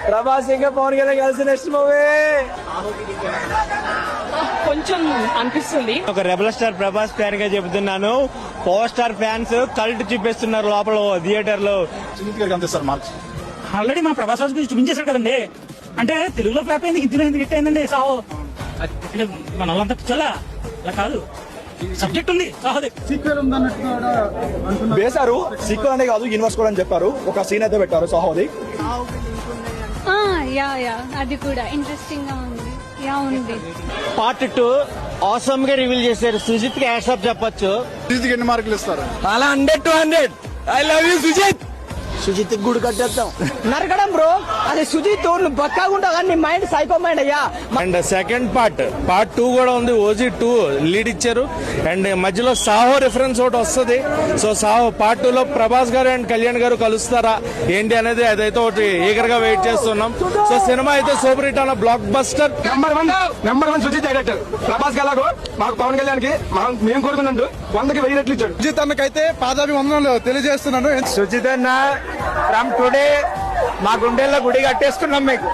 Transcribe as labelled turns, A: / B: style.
A: ప్రభాస్ ఇంకా పవన్ కళ్యాణ్ కలిసి next movie
B: కొంచెం అనిపిస్తుంది.
C: ఒక రెబల్ స్టార్ ప్రభాస్ ఫ్యాన్ గా చెబుతున్నాను. పవర్ స్టార్ ఫ్యాన్స్ కల్ట్ చూపిస్తున్నారు లోపల థియేటర్ లో.
D: ఆల్రెడీ మా ప్రభాస్ రాజు గురించి చూపించేశారు కదండి. అంటే తెలుగులో ఫ్లాప్ అయింది, హిందీలో ఎందుకు హిట్ అయిందండి సాహో. అంటే మన వాళ్ళంతా పిచ్చోళ్ళా? అలా కాదు, సబ్జెక్ట్ ఉంది సాహోది.
A: వేశారు సీక్వెల్ అనే కాదు యూనివర్స్ కూడా అని చెప్పారు. ఒక సీన్ అయితే పెట్టారు సాహోది.
E: యా అది కూడా ఇంట్రెస్టింగ్ గా ఉంది. యా ఉంది.
C: పార్ట్ 2 ఆసమ్ గా రివీల్ చేశారు. సుజిత్ కి హ్యాట్స్ ఆఫ్ చెప్పొచ్చు.
A: సుజిత్ ఎన్ని మార్కులు ఇస్తారు? అలా 100 to 100. I love you Sujith. Sujith గుడి కట్టేస్తాం.
B: నరకడం బ్రో, అది సుజిత్ బక్కగా ఉంటావు కానీ నీ మైండ్ సైకో మైండ్ అయ్యా.
C: అండ్ సెకండ్ పార్ట్ 2 కూడా ఉంది. ఓజీ 2 లీడ్ ఇచ్చారు. అండ్ మధ్యలో సాహో రిఫరెన్స్ ఒకటి వస్తుంది. సో సాహో పార్ట్ 2 లో ప్రభాస్ గారు అండ్ కళ్యాణ్ గారు కలుస్తారా ఏంటి అనేది అదైతే ఒకటి ఈగర్ గా వెయిట్ చేస్తున్నాం. సో సినిమా అయితే సూపర్ హిట్ అన్న blockbuster.
A: Number 1 Sujith director. Prabhas గలాగో మాకు పవన్ కళ్యాణ్ కి మేము కోరుకున్నట్టు 100కి 1000 రెట్లు ఇచ్చాడు. సుజిత్ అన్నకైతే పాదాభివందనలు తెలియజేస్తున్నాను. సుజిత్ అన్న ఫ్రమ్ టుడే మా గుండెల్లో గుడి కట్టేసుకున్నాం మీకు.